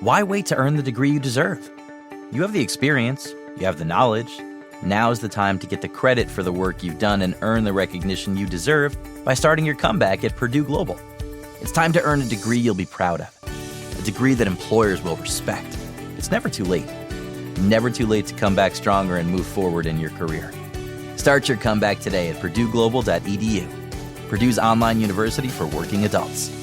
Why wait to earn the degree you deserve? You have the experience, you have the knowledge. Now's the time to get the credit for the work you've done and earn the recognition you deserve by starting your comeback at Purdue Global. It's time to earn a degree you'll be proud of, a degree that employers will respect. It's never too late. Never too late to come back stronger and move forward in your career. Start your comeback today at purdueglobal.edu. Purdue's online university for working adults.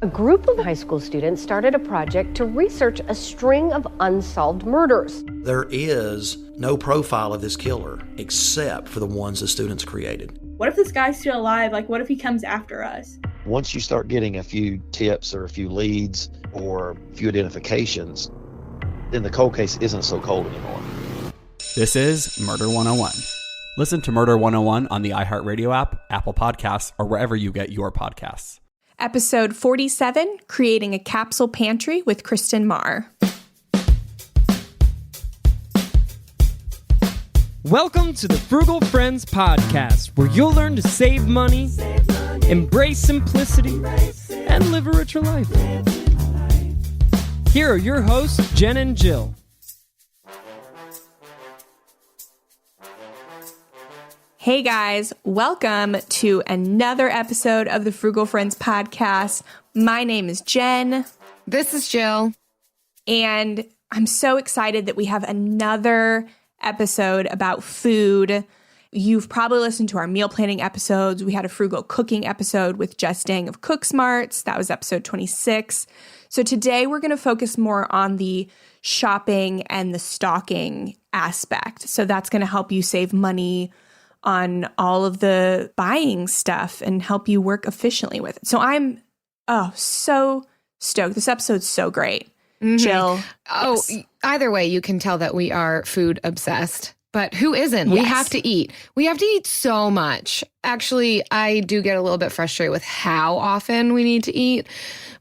A group of high school students started a project to research a string of unsolved murders. There is no profile of this killer except for the ones the students created. What if this guy's still alive? Like, what if he comes after us? Once you start getting a few tips or a few leads or a few identifications, then the cold case isn't so cold anymore. This is Murder 101. Listen to Murder 101 on the iHeartRadio app, Apple Podcasts, or wherever you get your podcasts. Episode 47, Creating a Capsule Pantry with Kristen Marr. Welcome to the Frugal Friends podcast, where you'll learn to save money, embrace simplicity, and live a richer life. Here are your hosts, Jen and Jill. Hey guys, welcome to another episode of the Frugal Friends podcast. My name is Jen. This is Jill. And I'm so excited that we have another episode about food. You've probably listened to our meal planning episodes. We had a frugal cooking episode with Jess Dang of Cook Smarts. That was episode 26. So today we're going to focus more on the shopping and the stocking aspect. So that's going to help you save money on all of the buying stuff and help you work efficiently with it. So I'm so stoked. This episode's so great. Mm-hmm. Jill. Oh, yes. Either way, you can tell that we are food obsessed. But who isn't? Yes. We have to eat. We have to eat so much. Actually, I do get a little bit frustrated with how often we need to eat.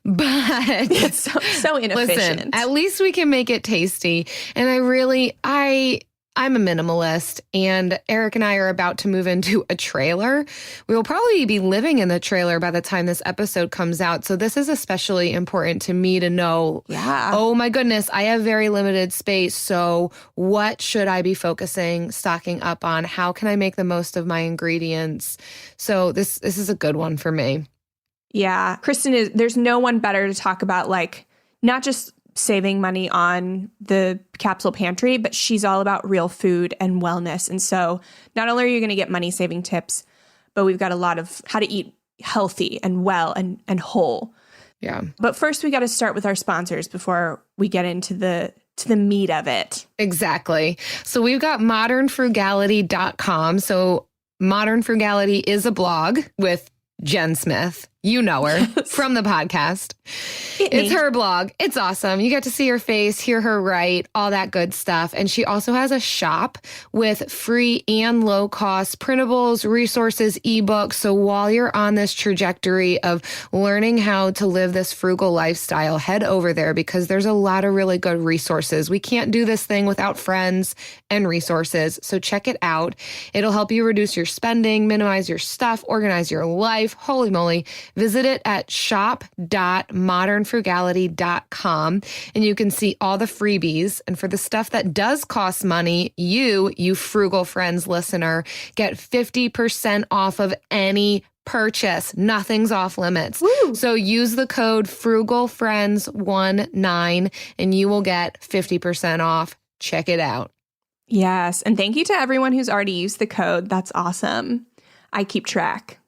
But it's so inefficient. Listen, at least we can make it tasty. And I'm a minimalist, and Eric and I are about to move into a trailer. We will probably be living in the trailer by the time this episode comes out. So this is especially important to me to know, oh my goodness, I have very limited space. So what should I be stocking up on? How can I make the most of my ingredients? So this is a good one for me. Yeah. Kristen, there's no one better to talk about, like, not just saving money on the Capsule Pantry, but she's all about real food and wellness. And so not only are you going to get money saving tips, but we've got a lot of how to eat healthy and well and whole. Yeah. But first we got to start with our sponsors before we get into the meat of it. Exactly. So we've got modernfrugality.com. So Modern Frugality is a blog with Jen Smith. You know her from the podcast. It's her blog. It's awesome. You get to see her face, hear her write, all that good stuff. And she also has a shop with free and low cost printables, resources, ebooks. So while you're on this trajectory of learning how to live this frugal lifestyle, head over there because there's a lot of really good resources. We can't do this thing without friends and resources. So check it out. It'll help you reduce your spending, minimize your stuff, organize your life. Holy moly. Visit it at shop.modernfrugality.com and you can see all the freebies. And for the stuff that does cost money, you Frugal Friends listener, get 50% off of any purchase. Nothing's off limits. Woo. So use the code FrugalFriends19 and you will get 50% off. Check it out. Yes. And thank you to everyone who's already used the code. That's awesome. I keep track.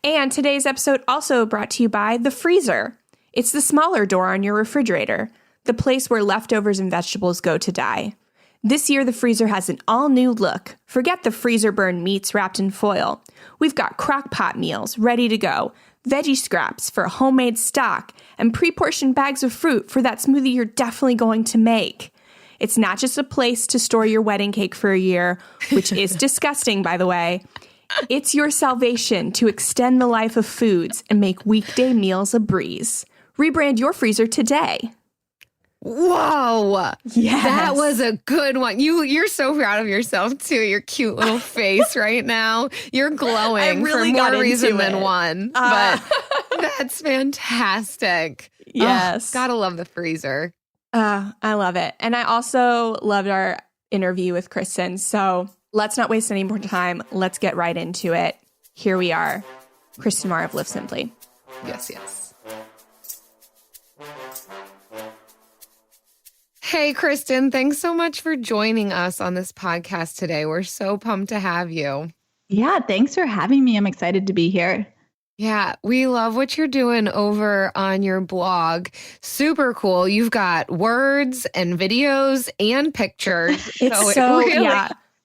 And today's episode also brought to you by the freezer. It's the smaller door on your refrigerator, the place where leftovers and vegetables go to die. This year, the freezer has an all-new look. Forget the freezer burn meats wrapped in foil. We've got crock pot meals ready to go, veggie scraps for a homemade stock, and pre-portioned bags of fruit for that smoothie you're definitely going to make. It's not just a place to store your wedding cake for a year, which is disgusting, by the way. It's your salvation to extend the life of foods and make weekday meals a breeze. Rebrand your freezer today. Whoa. Yes. That was a good one. You're so proud of yourself, too. Your cute little face right now. You're glowing really for more reason than one. But That's fantastic. Yes. Oh, gotta love the freezer. I love it. And I also loved our interview with Kristen. So let's not waste any more time. Let's get right into it. Here we are. Kristen Marr of Live Simply. Yes, yes. Hey, Kristen, thanks so much for joining us on this podcast today. We're so pumped to have you. Yeah, thanks for having me. I'm excited to be here. Yeah, we love what you're doing over on your blog. Super cool. You've got words and videos and pictures. It's so really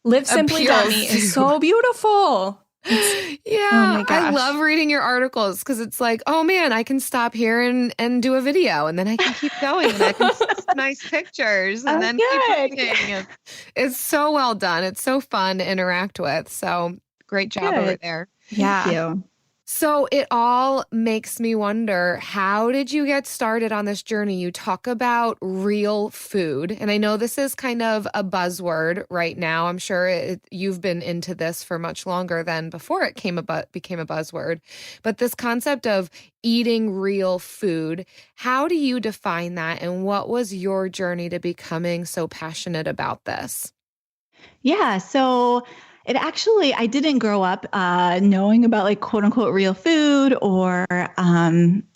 LiveSimply.me is so beautiful. Yeah, oh my gosh. I love reading your articles because it's like, oh man, I can stop here and do a video, and then I can keep going, and I can post nice pictures, and then keep reading. It's so well done. It's so fun to interact with. So great job over there. Thank you. So it all makes me wonder, how did you get started on this journey? You talk about real food, and I know this is kind of a buzzword right now. I'm sure you've been into this for much longer than before it became a buzzword. But this concept of eating real food, how do you define that, and what was your journey to becoming so passionate about this? Yeah, so I didn't grow up knowing about like quote unquote real food or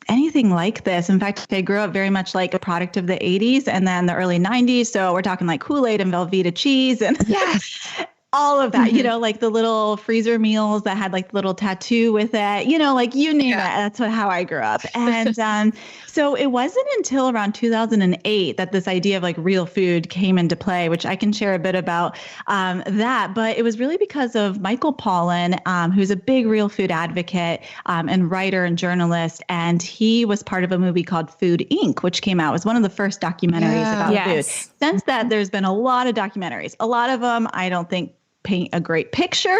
anything like this. In fact, I grew up very much like a product of the 80s and then the early 90s. So we're talking like Kool-Aid and Velveeta cheese and all of that, like the little freezer meals that had like the little tattoo with it, like you name it. That's how I grew up. And so it wasn't until around 2008 that this idea of like real food came into play, which I can share a bit about that. But it was really because of Michael Pollan, who's a big real food advocate and writer and journalist. And he was part of a movie called Food Inc., which came out. It was one of the first documentaries about food. Since that, there's been a lot of documentaries. A lot of them, I don't think, paint a great picture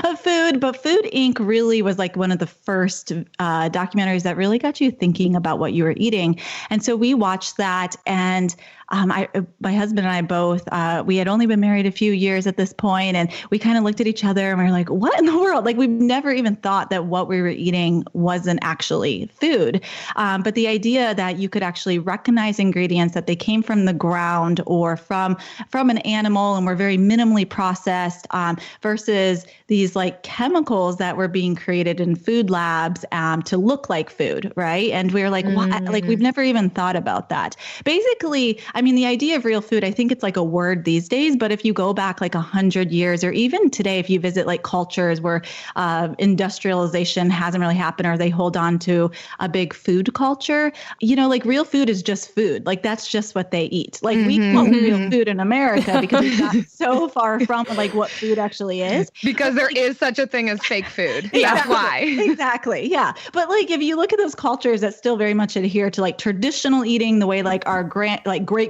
of food, but Food Inc. really was like one of the first documentaries that really got you thinking about what you were eating. And so we watched that, and my husband and I both, we had only been married a few years at this point, and we kind of looked at each other and we were like, what in the world? Like we've never even thought that what we were eating wasn't actually food. But the idea that you could actually recognize ingredients, that they came from the ground or from an animal and were very minimally processed versus these like chemicals that were being created in food labs to look like food, right? And we were like, what? Like we've never even thought about that. Basically, I mean, the idea of real food, I think it's like a word these days, but if you go back like 100 years or even today, if you visit like cultures where industrialization hasn't really happened or they hold on to a big food culture, like real food is just food. Like that's just what they eat. Like we call it real food in America because we've gotten so far from like what food actually is. Because there is such a thing as fake food. That's why. Exactly. Yeah. But like, if you look at those cultures that still very much adhere to like traditional eating, the way like our great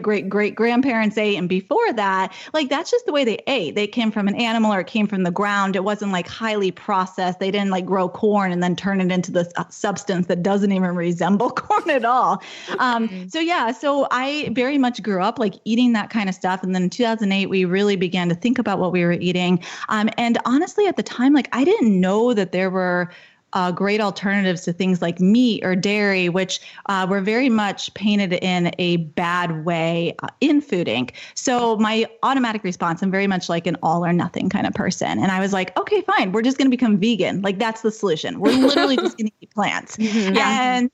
grandparents ate, and before that, like that's just the way they ate. They came from an animal or it came from the ground. It wasn't like highly processed. They didn't like grow corn and then turn it into this substance that doesn't even resemble corn at all. So I very much grew up like eating that kind of stuff. And then in 2008, we really began to think about what we were eating. And honestly, at the time, like I didn't know that there were great alternatives to things like meat or dairy, which were very much painted in a bad way in Food Inc. So my automatic response, I'm very much like an all or nothing kind of person. And I was like, okay, fine. We're just going to become vegan. Like that's the solution. We're literally just going to eat plants. And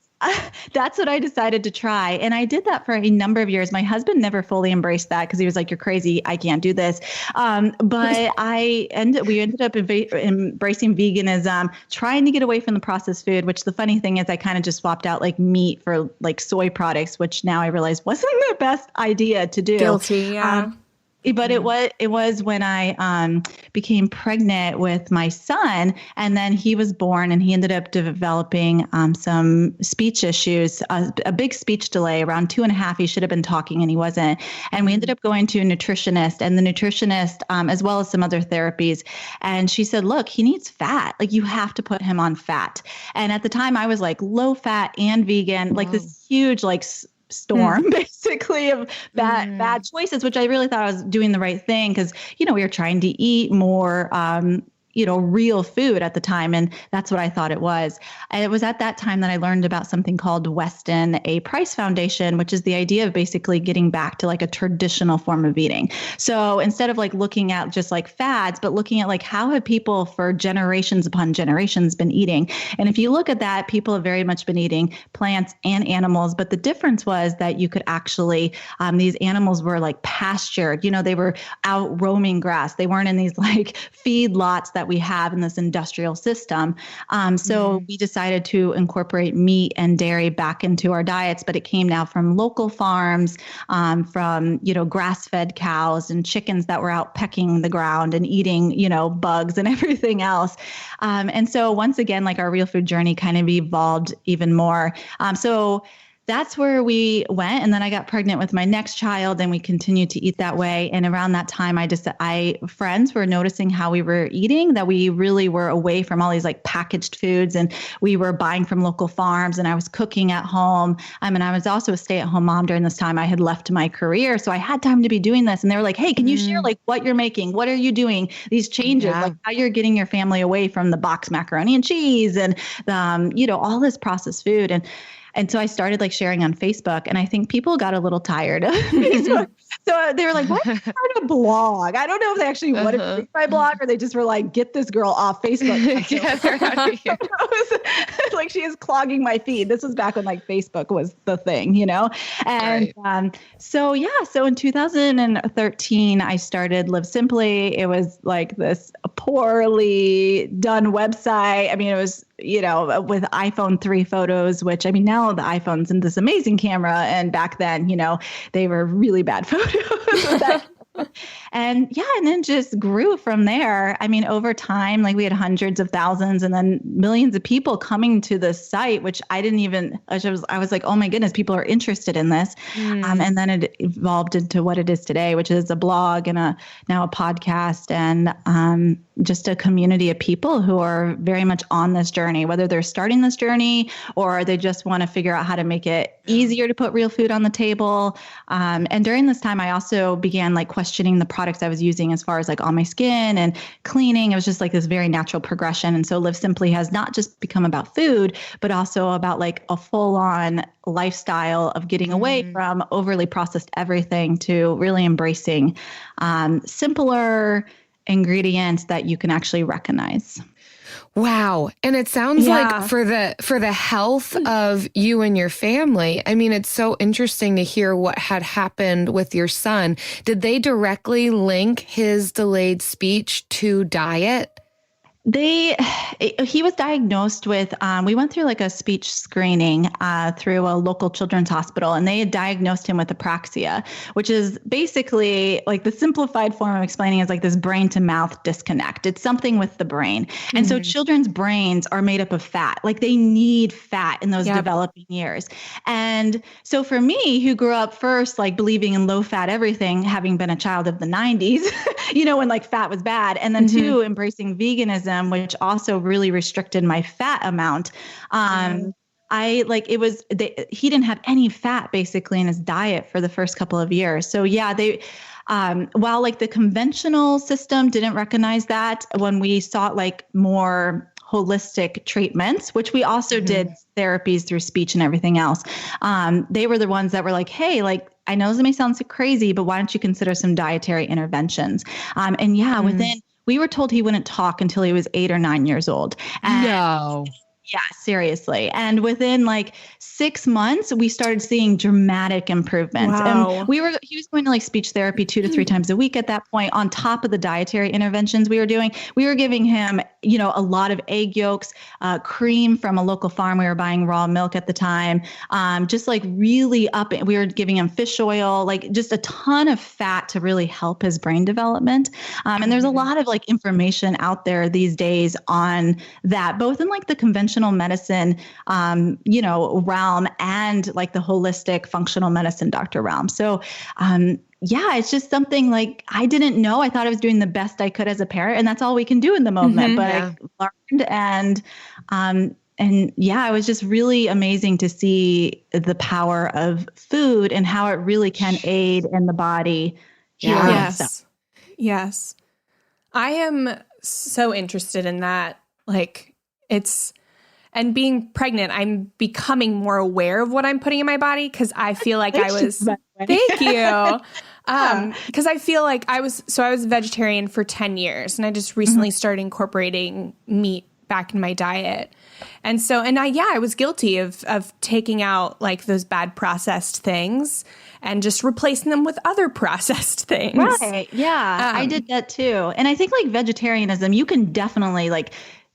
that's what I decided to try. And I did that for a number of years. My husband never fully embraced that because he was like, you're crazy. I can't do this. But we ended up embracing veganism, trying to get away from the processed food, which the funny thing is I kind of just swapped out like meat for like soy products, which now I realize wasn't the best idea to do. Guilty, yeah. But it was when I became pregnant with my son, and then he was born, and he ended up developing some speech issues, a big speech delay, around 2.5. He should have been talking, and he wasn't. And we ended up going to a nutritionist, and the nutritionist, as well as some other therapies, and she said, "Look, he needs fat. Like you have to put him on fat." And at the time, I was like low fat and vegan, like this huge storm basically of bad choices, which I really thought I was doing the right thing because, we were trying to eat more, real food at the time. And that's what I thought it was. And it was at that time that I learned about something called Weston A. Price Foundation, which is the idea of basically getting back to like a traditional form of eating. So instead of like looking at just like fads, but looking at like how have people for generations upon generations been eating. And if you look at that, people have very much been eating plants and animals. But the difference was that you could actually, these animals were like pastured, they were out roaming grass. They weren't in these like feed lots that we have in this industrial system. So we decided to incorporate meat and dairy back into our diets, but it came now from local farms, from, grass-fed cows and chickens that were out pecking the ground and eating, bugs and everything else. And so once again, like our real food journey kind of evolved even more. So that's where we went. And then I got pregnant with my next child and we continued to eat that way. And around that time, friends were noticing how we were eating, that we really were away from all these like packaged foods and we were buying from local farms and I was cooking at home. And I was also a stay-at-home mom during this time. I had left my career. So I had time to be doing this. And they were like, hey, can you share like what you're making? What are you doing? These changes, like how you're getting your family away from the box macaroni and cheese and, all this processed food. And so I started like sharing on Facebook, and I think people got a little tired of Facebook. So they were like, why start a blog? I don't know if they actually wanted to read my blog or they just were like, get this girl off Facebook. Get her out of here. Like she is clogging my feed. This was back when like Facebook was the thing, And so in 2013, I started Live Simply. It was like this poorly done website. I mean, it was, with iPhone 3 photos, which now the iPhone's in this amazing camera. And back then, they were really bad photos. And then just grew from there. Over time, like we had hundreds of thousands and then millions of people coming to the site, which I was like, oh my goodness, people are interested in this. And then it evolved into what it is today, which is a blog and now a podcast and just a community of people who are very much on this journey, whether they're starting this journey or they just want to figure out how to make it easier to put real food on the table. And during this time, I also began like questioning the products I was using as far as like on my skin and cleaning. It was just like this very natural progression. And so Live Simply has not just become about food, but also about like a full-on lifestyle of getting away from overly processed everything to really embracing simpler ingredients that you can actually recognize. Wow. And it sounds like for the health of you and your family, it's so interesting to hear what had happened with your son. Did they directly link his delayed speech to diet? He was diagnosed with, we went through like a speech screening through a local children's hospital, and they had diagnosed him with apraxia, which is basically like the simplified form of explaining is like this brain to mouth disconnect. It's something with the brain. And so children's brains are made up of fat, like they need fat in those developing years. And so for me, who grew up first, like believing in low fat everything, having been a child of the 90s, when like fat was bad. And then two, embracing veganism, which also really restricted my fat amount. He didn't have any fat basically in his diet for the first couple of years. So while like the conventional system didn't recognize that, when we sought like more holistic treatments, which we also did therapies through speech and everything else, they were the ones that were like, hey, like, I know this may sound so crazy, but why don't you consider some dietary interventions? We were told he wouldn't talk until he was 8 or 9 years old. No. Yeah, seriously. And within like 6 months, we started seeing dramatic improvements. Wow. And he was going to like speech therapy 2 to 3 times a week at that point, on top of the dietary interventions we were doing. We were giving him, a lot of egg yolks, cream from a local farm. We were buying raw milk at the time. Just like really we were giving him fish oil, like just a ton of fat to really help his brain development. And there's a lot of like information out there these days on that, both in like the conventional medicine, realm and like the holistic functional medicine doctor realm. So, it's just something like I didn't know. I thought I was doing the best I could as a parent, and that's all we can do in the moment. But I learned, it was just really amazing to see the power of food and how it really can aid in the body. Yes. I am so interested in that. Like and being pregnant, I'm becoming more aware of what I'm putting in my body because I feel like thank you. Because I feel like I was a vegetarian for 10 years and I just recently started incorporating meat back in my diet. And so, I was guilty of taking out like those bad processed things and just replacing them with other processed things. Right. Yeah. I did that too. And I think like vegetarianism, you can definitely like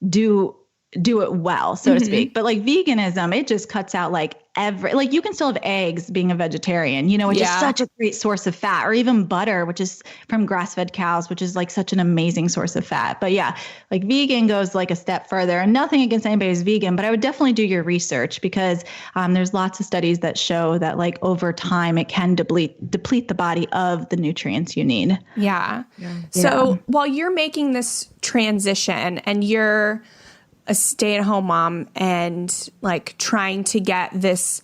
do it well, so to speak. But like veganism, it just cuts out like like you can still have eggs being a vegetarian, which is such a great source of fat, or even butter, which is from grass-fed cows, which is like such an amazing source of fat. But yeah, like vegan goes like a step further, and nothing against anybody who's vegan, but I would definitely do your research because there's lots of studies that show that like over time it can deplete the body of the nutrients you need. Yeah. So while you're making this transition and you're a stay-at-home mom and like trying to get this,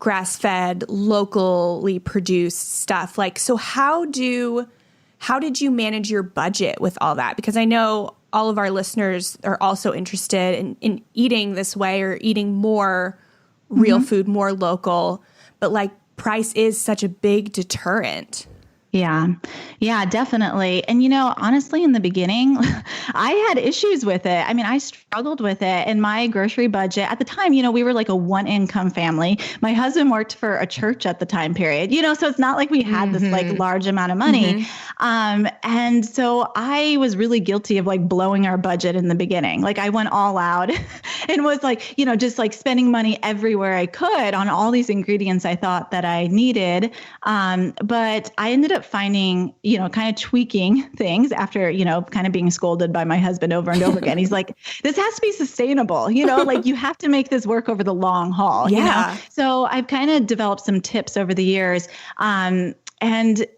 grass-fed, locally produced stuff. Like, so how did you manage your budget with all that? Because I know all of our listeners are also interested in eating this way or eating more real food, more local, but like price is such a big deterrent. Yeah, definitely. And, honestly, in the beginning, I had issues with it. I mean, I struggled with it. And my grocery budget at the time, we were like a one income family. My husband worked for a church at the time period, so it's not like we had this like large amount of money. And so I was really guilty of like blowing our budget in the beginning. Like I went all out and was like, just like spending money everywhere I could on all these ingredients I thought that I needed. But I ended up finding, kind of tweaking things after, kind of being scolded by my husband over and over again. He's like, this has to be sustainable, like you have to make this work over the long haul. So I've kind of developed some tips over the years. And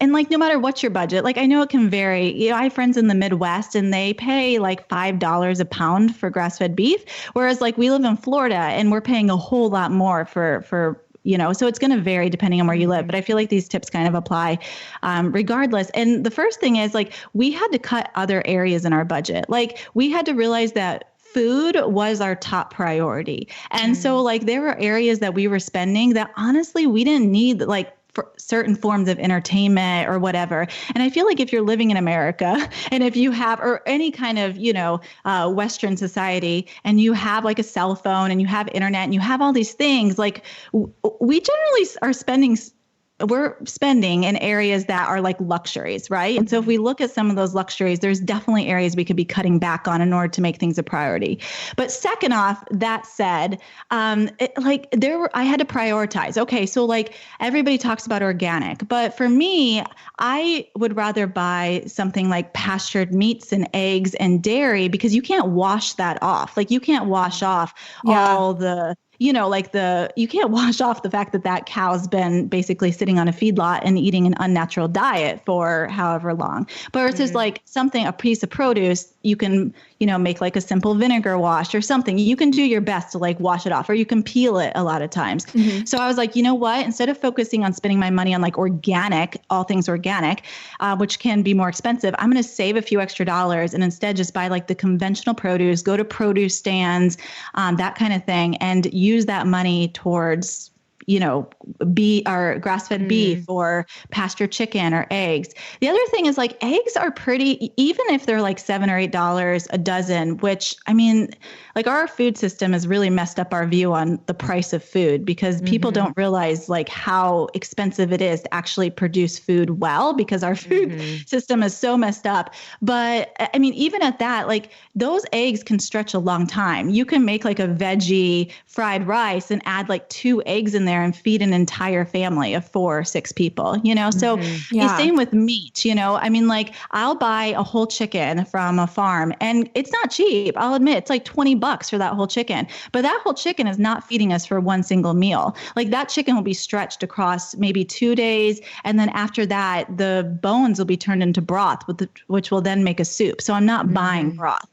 like, no matter what your budget, like I know it can vary. I have friends in the Midwest and they pay like $5 a pound for grass-fed beef. Whereas like we live in Florida and we're paying a whole lot more for so it's going to vary depending on where you live. But I feel like these tips kind of apply regardless. And the first thing is like, we had to cut other areas in our budget. Like we had to realize that food was our top priority. And so like there were areas that we were spending that honestly, we didn't need like for certain forms of entertainment or whatever. And I feel like if you're living in America and if you have, or any kind of, Western society, and you have like a cell phone and you have internet and you have all these things, like we generally are we're spending in areas that are like luxuries, right? And so if we look at some of those luxuries, there's definitely areas we could be cutting back on in order to make things a priority. But second off, that said, I had to prioritize. Okay, so like everybody talks about organic, but for me, I would rather buy something like pastured meats and eggs and dairy because you can't wash that off. Like you can't wash off all the you can't wash off the fact that cow's been basically sitting on a feedlot and eating an unnatural diet for however long. But versus like a piece of produce, you can, make like a simple vinegar wash or something. You can do your best to like wash it off, or you can peel it a lot of times. So I was like, you know what, instead of focusing on spending my money on like organic, all things organic, which can be more expensive, I'm going to save a few extra dollars and instead just buy like the conventional produce, go to produce stands, that kind of thing, and use that money towards or grass-fed beef or pasture chicken or eggs. The other thing is like eggs are pretty, even if they're like $7 or $8 a dozen, which I mean, like our food system has really messed up our view on the price of food because people don't realize like how expensive it is to actually produce food well because our food system is so messed up. But I mean, even at that, like those eggs can stretch a long time. You can make like a veggie fried rice and add like 2 eggs in there and feed an entire family of 4 or 6 people, So same with meat, I mean, like I'll buy a whole chicken from a farm and it's not cheap. I'll admit it's like $20 for that whole chicken, but that whole chicken is not feeding us for one single meal. Like that chicken will be stretched across maybe 2 days. And then after that, the bones will be turned into broth, which will then make a soup. So I'm not buying broth.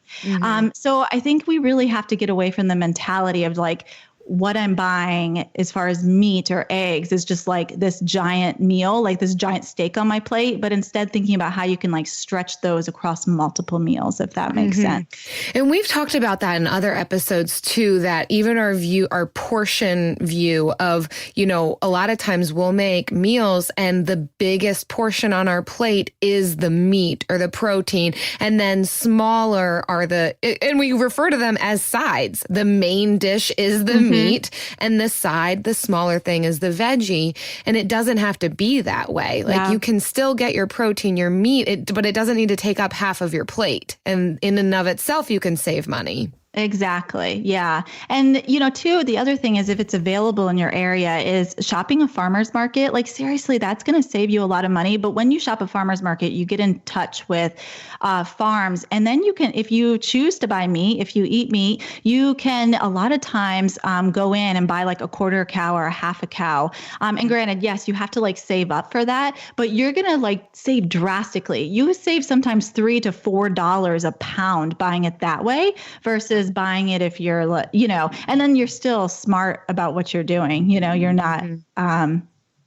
So I think we really have to get away from the mentality of like, what I'm buying as far as meat or eggs is just like this giant meal, like this giant steak on my plate, but instead thinking about how you can like stretch those across multiple meals, if that makes sense. And we've talked about that in other episodes too, that even our portion view of, you know, a lot of times we'll make meals and the biggest portion on our plate is the meat or the protein, and then smaller are and we refer to them as sides. The main dish is the meat, and the side, the smaller thing, is the veggie. And it doesn't have to be that way. Like you can still get your protein, your meat, but it doesn't need to take up half of your plate. And in and of itself, you can save money. Exactly. Yeah. And, you know, too, the other thing is if it's available in your area is shopping a farmer's market. Like, seriously, that's going to save you a lot of money. But when you shop a farmer's market, you get in touch with farms. And then you can, if you choose to buy meat, if you eat meat, you can a lot of times go in and buy like a quarter cow or a half a cow. And granted, yes, you have to like save up for that, but you're going to like save drastically. You save sometimes $3 to $4 a pound buying it that way versus buying it if you're, you know, and then you're still smart about what you're doing. You know, you're not,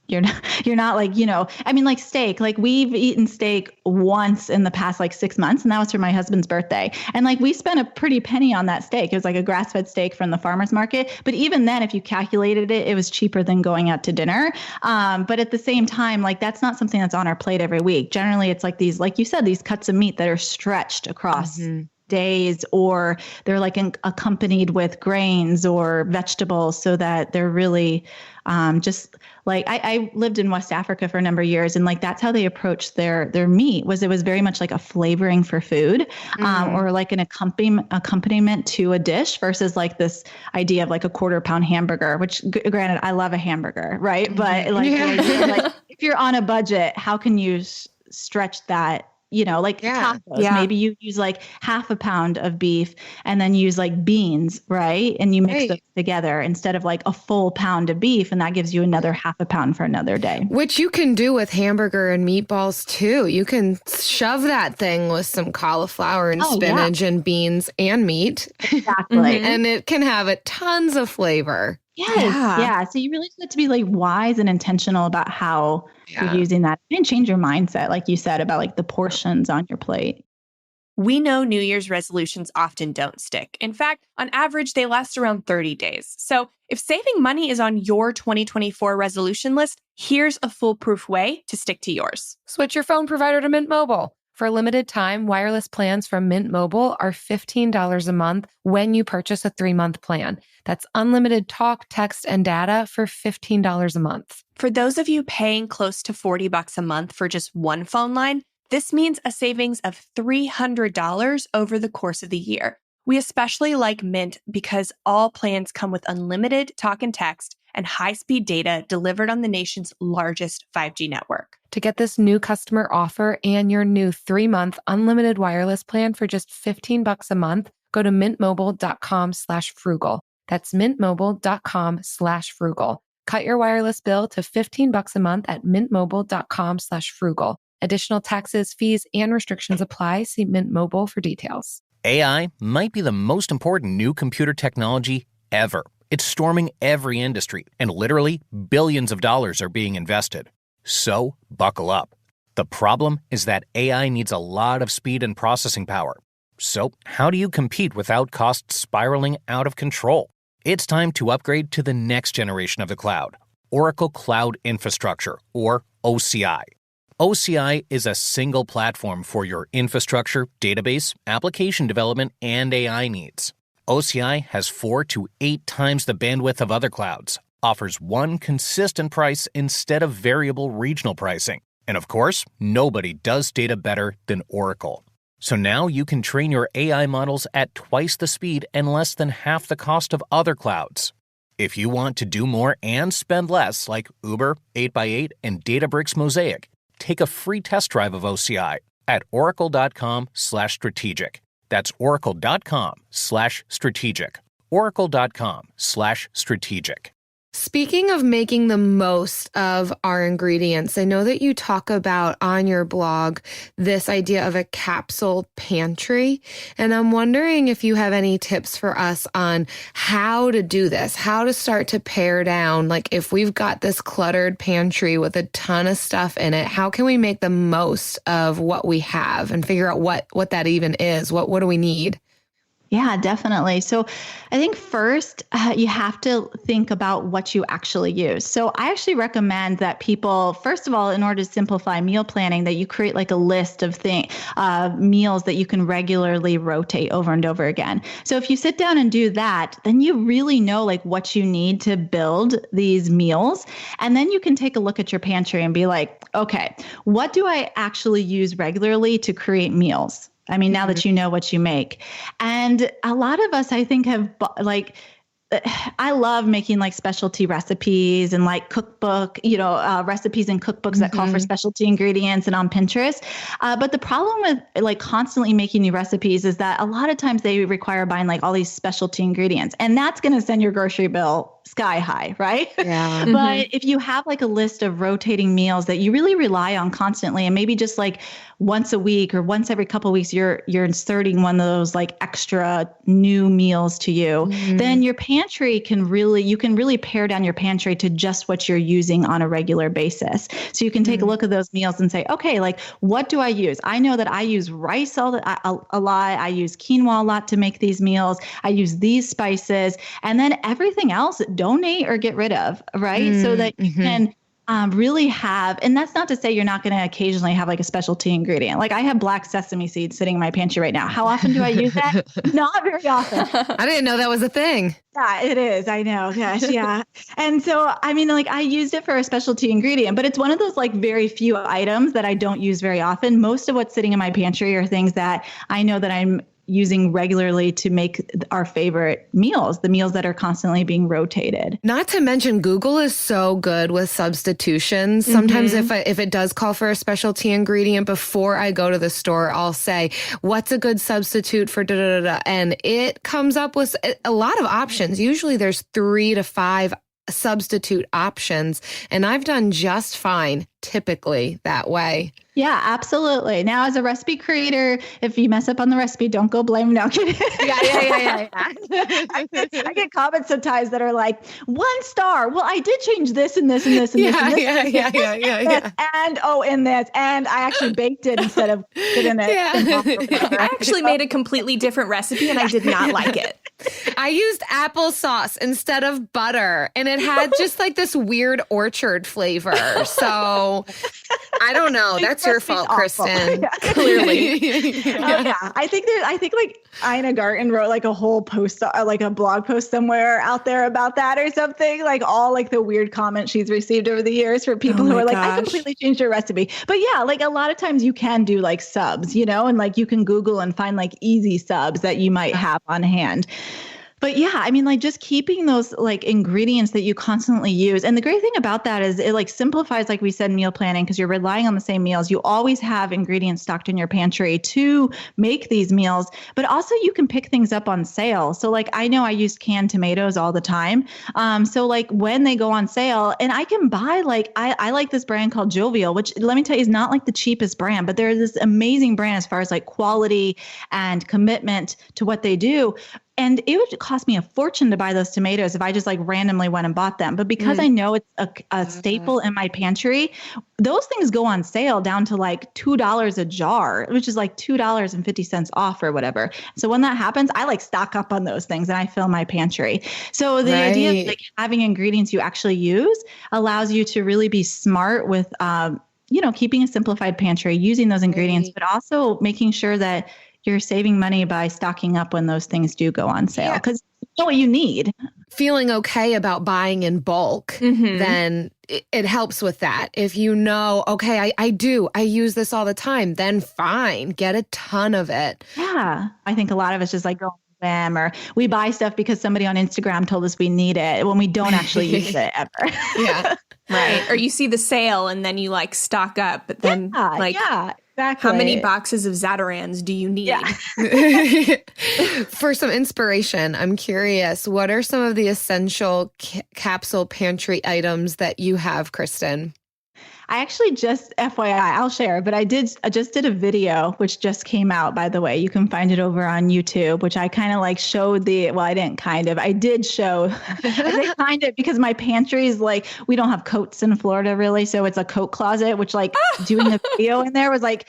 you're not like, you know, I mean, like steak, like we've eaten steak once in the past like 6 months, and that was for my husband's birthday. And like we spent a pretty penny on that steak. It was like a grass-fed steak from the farmer's market. But even then, if you calculated it, it was cheaper than going out to dinner. But at the same time, like that's not something that's on our plate every week. Generally, it's like these, like you said, these cuts of meat that are stretched across days, or they're like accompanied with grains or vegetables so that they're really just like I lived in West Africa for a number of years, and like that's how they approached their meat. It was very much like a flavoring for food, or like an accompaniment to a dish versus like this idea of like a quarter pound hamburger, which granted I love a hamburger, right? But like, like if you're on a budget, how can you stretch that? You know, like tacos, maybe you use like half a pound of beef and then use like beans, right? And you mix those together instead of like a full pound of beef. And that gives you another half a pound for another day. Which you can do with hamburger and meatballs too. You can shove that thing with some cauliflower and spinach and beans and meat. Exactly. And it can have tons of flavor. Yes. Yeah. So you really just have to be like wise and intentional about how you're using that and change your mindset, like you said, about like the portions on your plate. We know New Year's resolutions often don't stick. In fact, on average, they last around 30 days. So if saving money is on your 2024 resolution list, here's a foolproof way to stick to yours. Switch your phone provider to Mint Mobile. For a limited time, wireless plans from Mint Mobile are $15 a month when you purchase a 3-month plan. That's unlimited talk, text, and data for $15 a month. For those of you paying close to $40 a month for just one phone line, this means a savings of $300 over the course of the year. We especially like Mint because all plans come with unlimited talk and text and high-speed data delivered on the nation's largest 5G network. To get this new customer offer and your new 3-month unlimited wireless plan for just $15 a month, go to mintmobile.com/frugal. That's mintmobile.com/frugal. Cut your wireless bill to $15 a month at mintmobile.com/frugal. Additional taxes, fees, and restrictions apply. See Mint Mobile for details. AI might be the most important new computer technology ever. It's storming every industry, and literally billions of dollars are being invested. So, buckle up. The problem is that AI needs a lot of speed and processing power. So, how do you compete without costs spiraling out of control? It's time to upgrade to the next generation of the cloud, Oracle Cloud Infrastructure, or OCI. OCI is a single platform for your infrastructure, database, application development, and AI needs. OCI has 4 to 8 times the bandwidth of other clouds, offers one consistent price instead of variable regional pricing. And of course, nobody does data better than Oracle. So now you can train your AI models at twice the speed and less than half the cost of other clouds. If you want to do more and spend less, like Uber, 8x8, and Databricks Mosaic, take a free test drive of OCI at oracle.com/strategic. That's oracle.com/strategic. oracle.com/strategic. Speaking of making the most of our ingredients, I know that you talk about on your blog this idea of a capsule pantry. And I'm wondering if you have any tips for us on how to do this, how to start to pare down. Like if we've got this cluttered pantry with a ton of stuff in it, how can we make the most of what we have and figure out what that even is? What do we need? Yeah, definitely. So I think first you have to think about what you actually use. So I actually recommend that people, first of all, in order to simplify meal planning, that you create like a list of meals that you can regularly rotate over and over again. So if you sit down and do that, then you really know like what you need to build these meals. And then you can take a look at your pantry and be like, okay, what do I actually use regularly to create meals? I mean, now that you know what you make. And a lot of us, I think, have like, I love making like specialty recipes and like cookbook, recipes and cookbooks that call for specialty ingredients and on Pinterest. But the problem with like constantly making new recipes is that a lot of times they require buying like all these specialty ingredients, and that's going to send your grocery bill sky high, right? Yeah. But if you have like a list of rotating meals that you really rely on constantly, and maybe just like once a week or once every couple of weeks, you're inserting one of those like extra new meals to you, then your pantry you can really pare down your pantry to just what you're using on a regular basis. So you can take a look at those meals and say, okay, like what do I use? I know that I use rice a lot. I use quinoa a lot to make these meals. I use these spices, and then everything else, donate or get rid of, right? So that you can really have, and that's not to say you're not going to occasionally have like a specialty ingredient. Like I have black sesame seeds sitting in my pantry right now. How often do I use that? Not very often. I didn't know that was a thing. Yeah, it is. I know. Gosh, yeah. And so, I mean, like I used it for a specialty ingredient, but it's one of those like very few items that I don't use very often. Most of what's sitting in my pantry are things that I know that I'm using regularly to make our favorite meals, the meals that are constantly being rotated. Not to mention Google is so good with substitutions. Sometimes if it does call for a specialty ingredient, before I go to the store, I'll say, what's a good substitute for da-da-da-da? And it comes up with a lot of options. Usually there's 3 to 5 substitute options, and I've done just fine typically that way. Yeah, absolutely. Now, as a recipe creator, if you mess up on the recipe, don't go blame. No, kidding. Yeah. I get comments sometimes that are like 1 star. Well, I did change this and this and this and this. Yeah. And in this, and I actually baked it instead of put in it. I actually made a completely different recipe, and I did not like it. I used applesauce instead of butter, and it had just like this weird orchard flavor. So I don't know. That's your fault, Kristen. Yeah. Clearly. I think like Ina Garten wrote like a whole post, like a blog post somewhere out there about that or something, like all like the weird comments she's received over the years for people who are like, I completely changed your recipe. But yeah, like a lot of times you can do like subs, and like you can Google and find like easy subs that you might have on hand. But yeah, I mean, like just keeping those like ingredients that you constantly use. And the great thing about that is it like simplifies, like we said, meal planning, because you're relying on the same meals. You always have ingredients stocked in your pantry to make these meals, but also you can pick things up on sale. So like, I know I use canned tomatoes all the time. So like when they go on sale, and I can buy like, I like this brand called Jovial, which let me tell you is not like the cheapest brand, but they're this amazing brand as far as like quality and commitment to what they do. And it would cost me a fortune to buy those tomatoes if I just like randomly went and bought them. But because I know it's a staple in my pantry, those things go on sale down to like $2 a jar, which is like $2.50 off or whatever. So when that happens, I like stock up on those things and I fill my pantry. So the idea of like having ingredients you actually use allows you to really be smart with, keeping a simplified pantry, using those ingredients, but also making sure that you're saving money by stocking up when those things do go on sale because you know what you need. Feeling okay about buying in bulk, then it helps with that. If you know, okay, I use this all the time, then fine, get a ton of it. Yeah. I think a lot of us just like go them, or we buy stuff because somebody on Instagram told us we need it when we don't actually use it ever. Right. Or you see the sale and then you like stock up, but then Exactly. How many boxes of Zatarans do you need? Yeah. For some inspiration, I'm curious, what are some of the essential capsule pantry items that you have, Kristen? I actually just, FYI, I'll share, but I just did a video, which just came out, by the way. You can find it over on YouTube, which I kind of like showed I did show, kind of, because my pantry is like, we don't have coats in Florida really. So it's a coat closet, which like doing a video in there was like,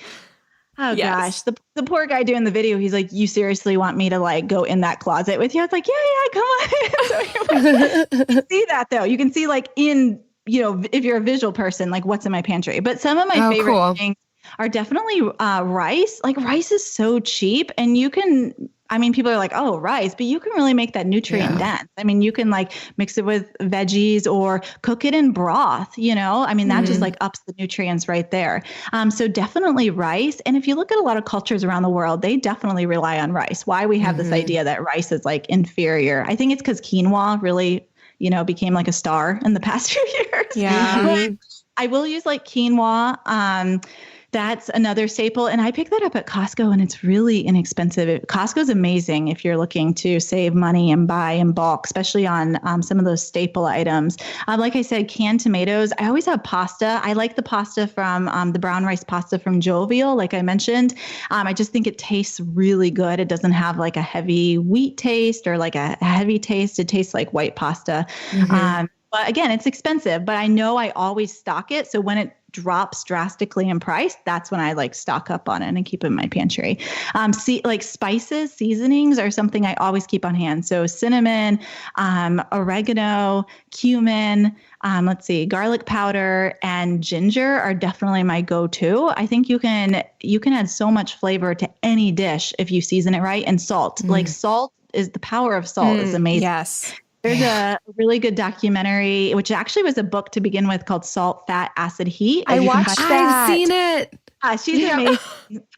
oh gosh, the poor guy doing the video, he's like, you seriously want me to like go in that closet with you? I was like, yeah, come on. So you can see that though. You can see like if you're a visual person, like what's in my pantry. But some of my favorite things are definitely rice. Like rice is so cheap, and people are like, oh, rice, but you can really make that nutrient dense. I mean, you can like mix it with veggies or cook it in broth, that just like ups the nutrients right there. So definitely rice. And if you look at a lot of cultures around the world, they definitely rely on rice. Why we have this idea that rice is like inferior. I think it's because quinoa really became like a star in the past few years. Yeah. But I will use like quinoa. That's another staple. And I picked that up at Costco, and it's really inexpensive. Costco's amazing if you're looking to save money and buy in bulk, especially on some of those staple items. Like I said, canned tomatoes. I always have pasta. I like the pasta from the brown rice pasta from Jovial, like I mentioned. I just think it tastes really good. It doesn't have like a heavy wheat taste or like a heavy taste. It tastes like white pasta. But again, it's expensive, but I know I always stock it. So when it drops drastically in price, that's when I like stock up on it and keep it in my pantry. Like spices, seasonings are something I always keep on hand. So cinnamon, oregano, cumin, garlic powder and ginger are definitely my go-to. I think you can add so much flavor to any dish if you season it right. And salt, like salt is the power of salt is amazing. Yes. There's a really good documentary, which actually was a book to begin with, called Salt, Fat, Acid, Heat. I watched that. I've seen it. She's amazing.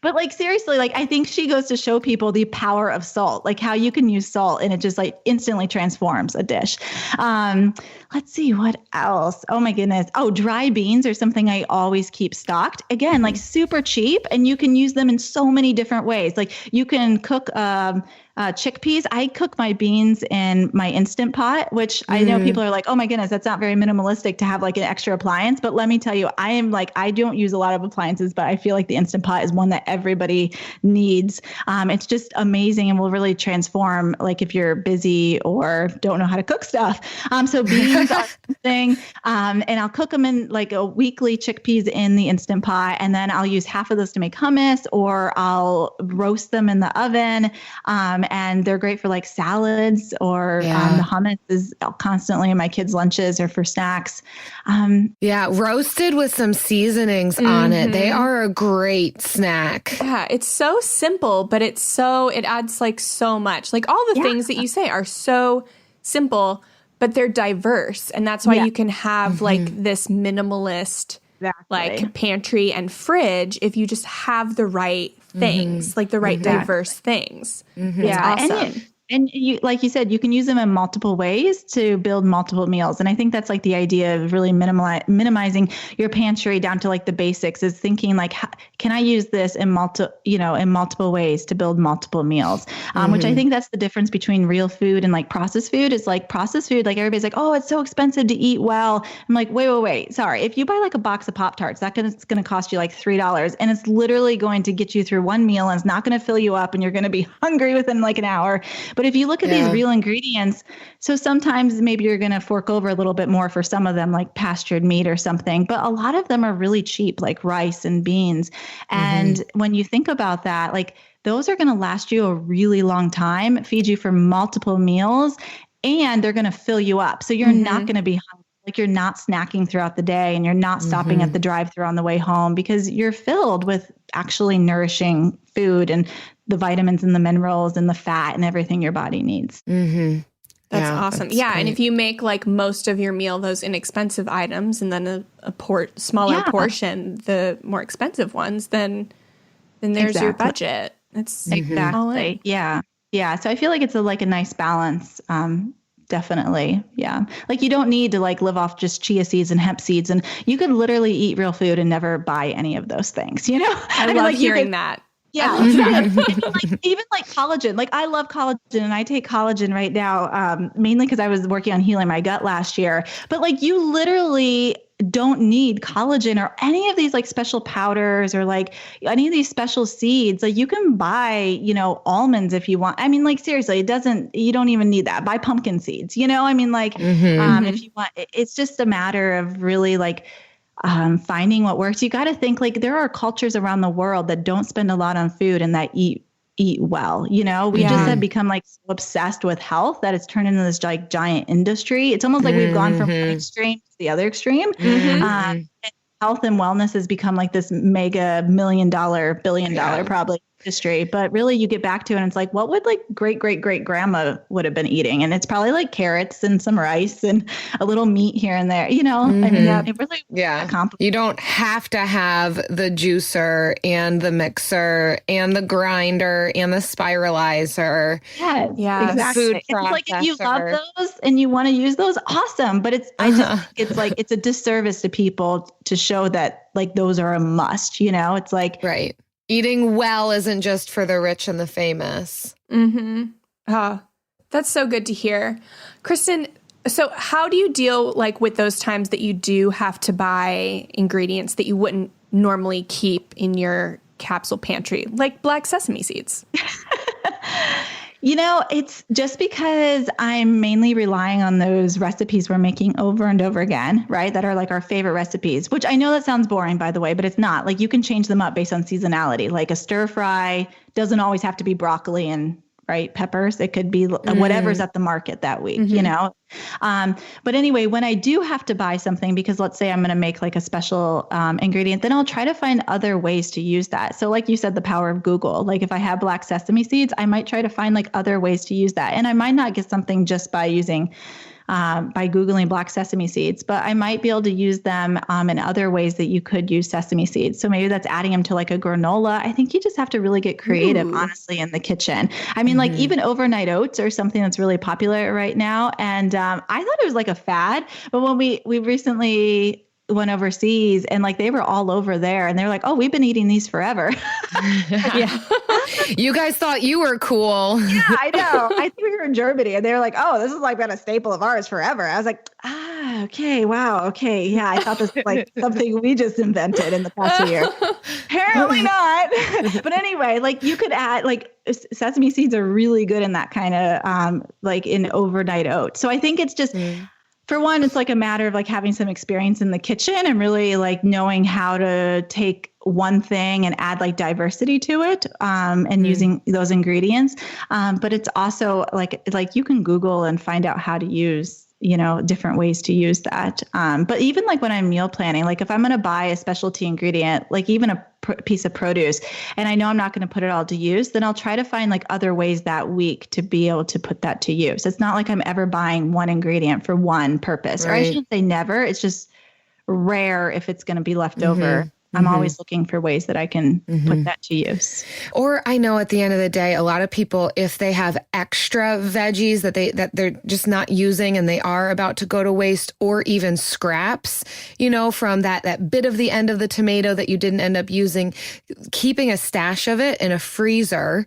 But like, seriously, like I think she goes to show people the power of salt, like how you can use salt and it just like instantly transforms a dish. Let's see what else. Oh my goodness. Oh, dry beans are something I always keep stocked. Again, like super cheap, and you can use them in so many different ways. Like you can cook chickpeas. I cook my beans in my Instant Pot, which I know people are like, oh my goodness, that's not very minimalistic to have like an extra appliance. But let me tell you, I don't use a lot of appliances, but I feel like the Instant Pot is one that everybody needs. It's just amazing and will really transform, like if you're busy or don't know how to cook stuff. So beans are something, and I'll cook them in like a weekly chickpeas in the Instant Pot. And then I'll use half of those to make hummus, or I'll roast them in the oven. And they're great for like salads, or the hummus is constantly in my kids' lunches or for snacks. Roasted with some seasonings on it. They are a great snack. Yeah, it's so simple, but it adds like so much. Like all the things that you say are so simple, but they're diverse. And that's why you can have like this minimalist like pantry and fridge if you just have the right things, like the right diverse things. It's awesome. And you, like you said, you can use them in multiple ways to build multiple meals. And I think that's like the idea of really minimizing your pantry down to like the basics, is thinking like, can I use this in multiple ways to build multiple meals? Which I think that's the difference between real food and like processed food. Is like processed food, like everybody's like, oh, it's so expensive to eat well. I'm like, wait. Sorry. If you buy like a box of Pop-Tarts, it's going to cost you like $3, and it's literally going to get you through one meal, and it's not going to fill you up, and you're going to be hungry within like an hour. But if you look at these real ingredients, so sometimes maybe you're going to fork over a little bit more for some of them, like pastured meat or something, but a lot of them are really cheap, like rice and beans. And when you think about that, like those are going to last you a really long time, feed you for multiple meals, and they're going to fill you up. So you're not going to be hungry. Like you're not snacking throughout the day, and you're not stopping at the drive-thru on the way home, because you're filled with actually nourishing food and the vitamins and the minerals and the fat and everything your body needs. That's awesome. That's great. And if you make like most of your meal those inexpensive items, and then a smaller portion the more expensive ones, then there's your budget. It's exactly. Yeah. So I feel like it's like a nice balance Definitely. Yeah. Like you don't need to like live off just chia seeds and hemp seeds. And you could literally eat real food and never buy any of those things, you know? I love like hearing that. Yeah. even like collagen. Like I love collagen and I take collagen right now, mainly because I was working on healing my gut last year. But like you literally don't need collagen or any of these like special powders or like any of these special seeds. Like you can buy, almonds if you want. I mean, like seriously, you don't even need that. Buy pumpkin seeds, I mean, like if you want, it's just a matter of really like finding what works. You got to think like there are cultures around the world that don't spend a lot on food and that eat well. We just have become like so obsessed with health that it's turned into this like giant industry. It's almost like we've gone from one extreme to the other extreme. And health and wellness has become like this mega $1 million, $1 billion probably industry. But really you get back to it and it's like, what would like great grandma would have been eating? And it's probably like carrots and some rice and a little meat here and there, I mean, it really you don't have to have the juicer and the mixer and the grinder and the spiralizer. Yes, exactly. Food it's like if you love those and you want to use those, awesome. But I just think it's like it's a disservice to people to show that like those are a must, it's like right. Eating well isn't just for the rich and the famous. Oh, that's so good to hear. Kristen, so how do you deal like with those times that you do have to buy ingredients that you wouldn't normally keep in your capsule pantry, like black sesame seeds? It's just because I'm mainly relying on those recipes we're making over and over again, right? That are like our favorite recipes, which I know that sounds boring, by the way, but it's not. Like you can change them up based on seasonality. Like a stir fry doesn't always have to be broccoli and peppers. It could be whatever's at the market that week, But anyway, when I do have to buy something, because let's say I'm going to make like a special ingredient, then I'll try to find other ways to use that. So like you said, the power of Google, like if I have black sesame seeds, I might try to find like other ways to use that. And I might not get something just by using by Googling black sesame seeds, but I might be able to use them in other ways that you could use sesame seeds. So maybe that's adding them to like a granola. I think you just have to really get creative, honestly, in the kitchen. I mean, like even overnight oats are something that's really popular right now. And I thought it was like a fad, but when we recently went overseas and like they were all over there and they're like, oh, we've been eating these forever. You guys thought you were cool. Yeah, I know. I think we were in Germany and they were like, oh, this has like been a staple of ours forever. I was like, okay, wow. Okay. Yeah. I thought this was like something we just invented in the past year. Apparently not. But anyway, like you could add like sesame seeds are really good in that kind of like in overnight oats. So I think it's just, for one, it's like a matter of like having some experience in the kitchen and really like knowing how to take one thing and add like diversity to it and using those ingredients. But it's also like you can Google and find out how to use, different ways to use that. But even like when I'm meal planning, like if I'm going to buy a specialty ingredient, like even a piece of produce, and I know I'm not going to put it all to use, then I'll try to find like other ways that week to be able to put that to use. It's not like I'm ever buying one ingredient for one purpose, or I shouldn't say never. It's just rare if it's going to be left over. I'm always looking for ways that I can put that to use. Or I know at the end of the day, a lot of people, if they have extra veggies that they're just not using and they are about to go to waste, or even scraps, from that bit of the end of the tomato that you didn't end up using, keeping a stash of it in a freezer.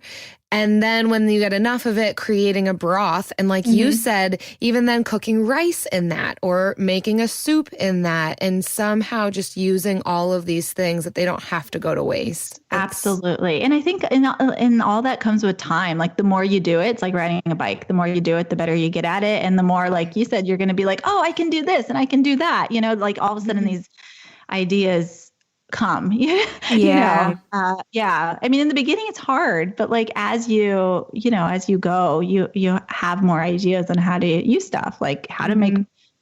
And then when you get enough of it, creating a broth. And like you said, even then cooking rice in that or making a soup in that, and somehow just using all of these things that they don't have to go to waste. Absolutely. And I think in all that comes with time. Like the more you do it, it's like riding a bike. The more you do it, the better you get at it. And the more, like you said, you're going to be like, oh, I can do this and I can do that. Like all of a sudden these ideas come. Yeah. I mean, in the beginning it's hard, but like as you go, you have more ideas on how to use stuff, like how to make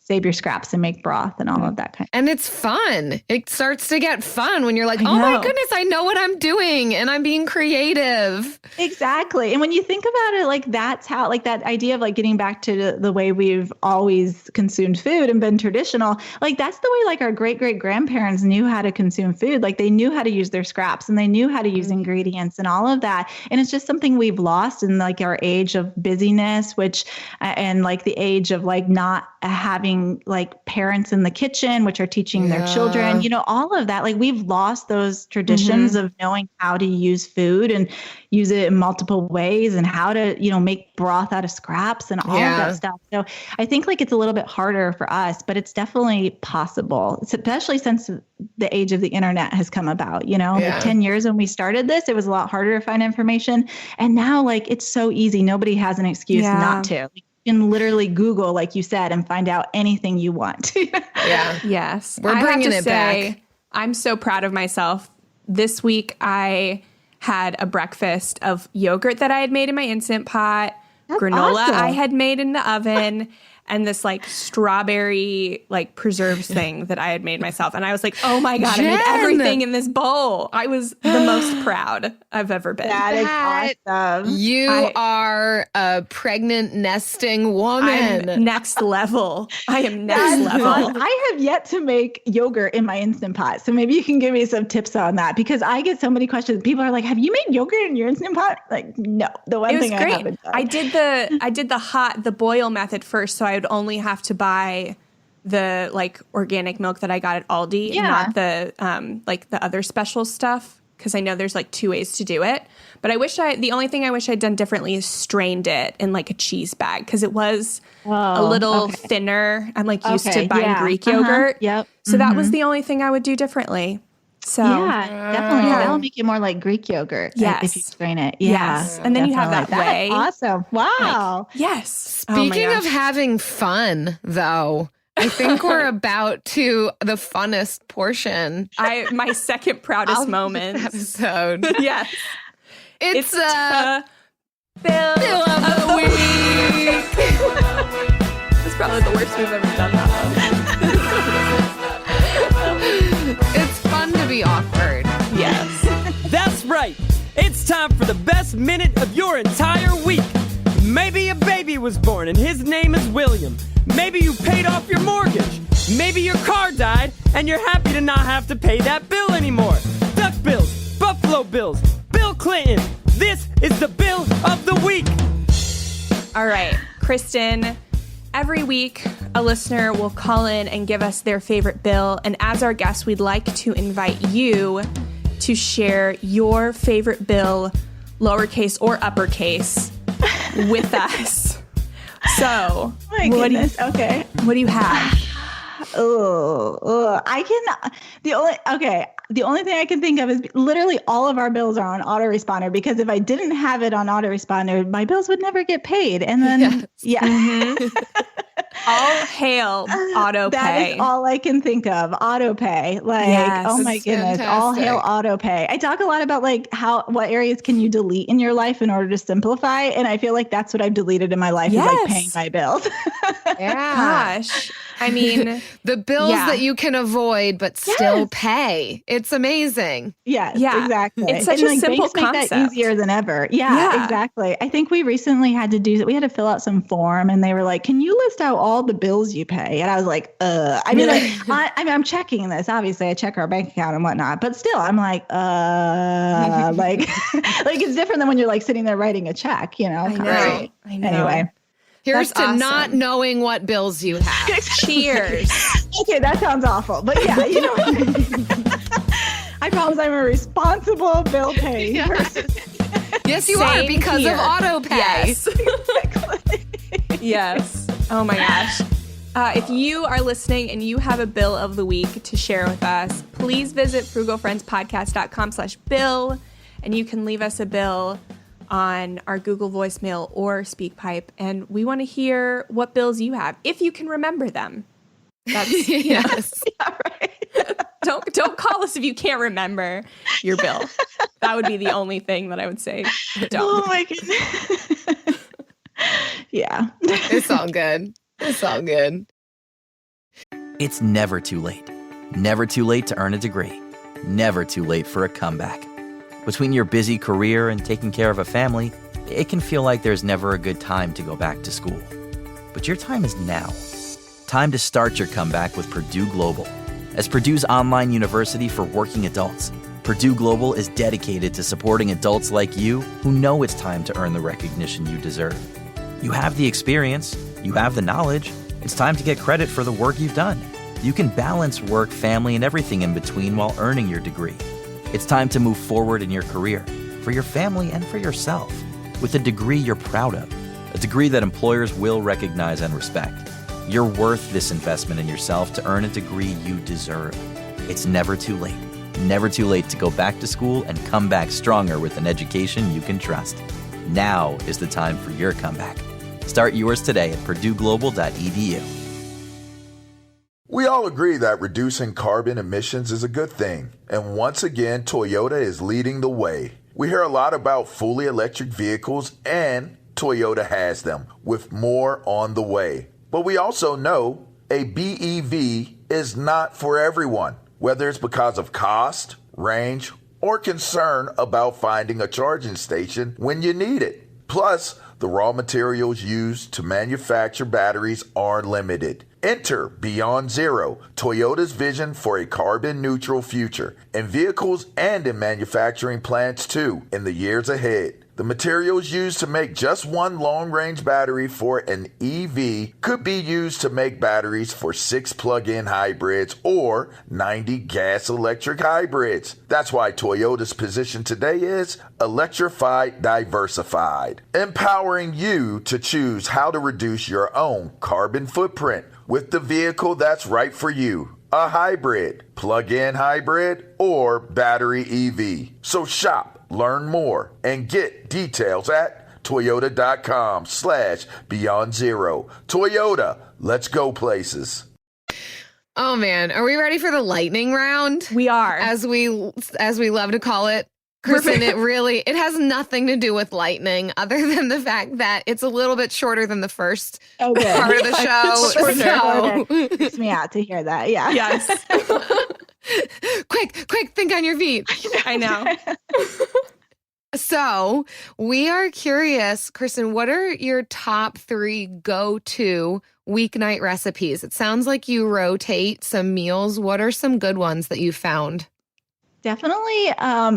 save your scraps and make broth and all of that kind of. And it's fun. It starts to get fun when you're like, oh my goodness, I know what I'm doing and I'm being creative. Exactly. And when you think about it, like that's how, like that idea of like getting back to the way we've always consumed food and been traditional, like that's the way like our great grandparents knew how to consume food. Like they knew how to use their scraps and they knew how to use ingredients and all of that. And it's just something we've lost in like our age of busyness, which, and like the age of like not having like parents in the kitchen, which are teaching their children, you know, all of that. Like we've lost those traditions of knowing how to use food and use it in multiple ways and how to, you know, make broth out of scraps and all of that stuff. So I think like it's a little bit harder for us, but it's definitely possible, especially since the age of the internet has come about, you know, like 10 years when we started this, it was a lot harder to find information. And now like, it's so easy. Nobody has an excuse not to. You can literally Google, like you said, and find out anything you want. Yes. We're bringing it back. I'm so proud of myself. This week, I had a breakfast of yogurt that I had made in my Instant Pot, granola awesome. I had made in the oven, and this like strawberry like preserves thing that I had made myself. And I was like, oh my God, I made everything in this bowl. I was the most proud I've ever been. That is awesome. You are a pregnant nesting woman. I'm next level. I am next level. I have yet to make yogurt in my Instant Pot. So maybe you can give me some tips on that because I get so many questions. People are like, have you made yogurt in your Instant Pot? Like, no. The one thing I haven't done. I did the boil method first. So I would only have to buy the like organic milk that I got at Aldi, not the like the other special stuff, because I know there's like 2 ways to do it. But the only thing I wish I'd done differently is strained it in like a cheese bag because it was a little thinner. I'm like used to buying Greek yogurt. So that was the only thing I would do differently. So definitely. That'll make it more like Greek yogurt if you strain it. And then you have that whey. Awesome. Wow. Like, yes. Speaking of having fun, though, I think we're about to the funnest portion. My second proudest moment. Episode. Yes. It's Bill of the Week. It's probably the worst we've ever done that. It's fun to be awkward. Yes. That's right. It's time for the best minute of your entire week. Maybe a baby was born and his name is William. Maybe you paid off your mortgage. Maybe your car died and you're happy to not have to pay that bill anymore. Duck bills, Buffalo Bills, Bill Clinton. This is the Bill of the Week. All right, Kristen. Every week, a listener will call in and give us their favorite bill. And as our guest, we'd like to invite you to share your favorite bill, lowercase or uppercase, with us. So, what do you have? The only thing I can think of is literally all of our bills are on autoresponder because if I didn't have it on autoresponder, my bills would never get paid. And then, all hail auto pay. That is all I can think of. Auto pay. Like, oh my goodness. Fantastic. All hail auto pay. I talk a lot about like what areas can you delete in your life in order to simplify. And I feel like that's what I've deleted in my life is like paying my bills. Gosh. I mean, the bills that you can avoid but still pay. It's amazing. Yes, exactly. It's such a simple concept. Make that easier than ever. Yeah, exactly. I think we recently had to fill out some form and they were like, can you list out all the bills you pay? And I was like, I'm checking this. Obviously, I check our bank account and whatnot, but still, I'm like, like it's different than when you're like sitting there writing a check, you know? I know. Anyway. Here's to not knowing what bills you have. Cheers. Okay, that sounds awful. But yeah, you know what I mean? I promise I'm a responsible bill paying person. Yes, you are because of auto pay. Yes. Yes. Oh my gosh. If you are listening and you have a bill of the week to share with us, please visit frugalfriendspodcast.com/bill and you can leave us a bill on our Google voicemail or SpeakPipe, and we want to hear what bills you have, if you can remember them. That's yes. Yeah, right. Don't call us if you can't remember your bill. That would be the only thing that I would say. Don't. Oh my goodness. Yeah. It's all good. It's all good. It's never too late. Never too late to earn a degree. Never too late for a comeback. Between your busy career and taking care of a family, it can feel like there's never a good time to go back to school. But your time is now. Time to start your comeback with Purdue Global. As Purdue's online university for working adults, Purdue Global is dedicated to supporting adults like you who know it's time to earn the recognition you deserve. You have the experience, you have the knowledge, it's time to get credit for the work you've done. You can balance work, family, and everything in between while earning your degree. It's time to move forward in your career, for your family and for yourself, with a degree you're proud of, a degree that employers will recognize and respect. You're worth this investment in yourself to earn a degree you deserve. It's never too late. Never too late to go back to school and come back stronger with an education you can trust. Now is the time for your comeback. Start yours today at purdueglobal.edu. We all agree that reducing carbon emissions is a good thing. And once again, Toyota is leading the way. We hear a lot about fully electric vehicles, and Toyota has them, with more on the way. But we also know a BEV is not for everyone, whether it's because of cost, range, or concern about finding a charging station when you need it. Plus, the raw materials used to manufacture batteries are limited. Enter Beyond Zero, Toyota's vision for a carbon-neutral future, in vehicles and in manufacturing plants too, in the years ahead. The materials used to make just one long-range battery for an EV could be used to make batteries for 6 plug-in hybrids or 90 gas-electric hybrids. That's why Toyota's position today is electrified, diversified, empowering you to choose how to reduce your own carbon footprint with the vehicle that's right for you. A hybrid, plug-in hybrid, or battery EV. So shop, learn more, and get details at toyota.com/Beyond Zero. Toyota, let's go places. Oh man, are we ready for the lightning round? We are. As we love to call it. Kristen, it has nothing to do with lightning other than the fact that it's a little bit shorter than the first part of the show. So freaks me out to hear that. Yeah. Yes. Quick, think on your feet. I know. So we are curious, Kristen, what are your top 3 go-to weeknight recipes? It sounds like you rotate some meals. What are some good ones that you found? Definitely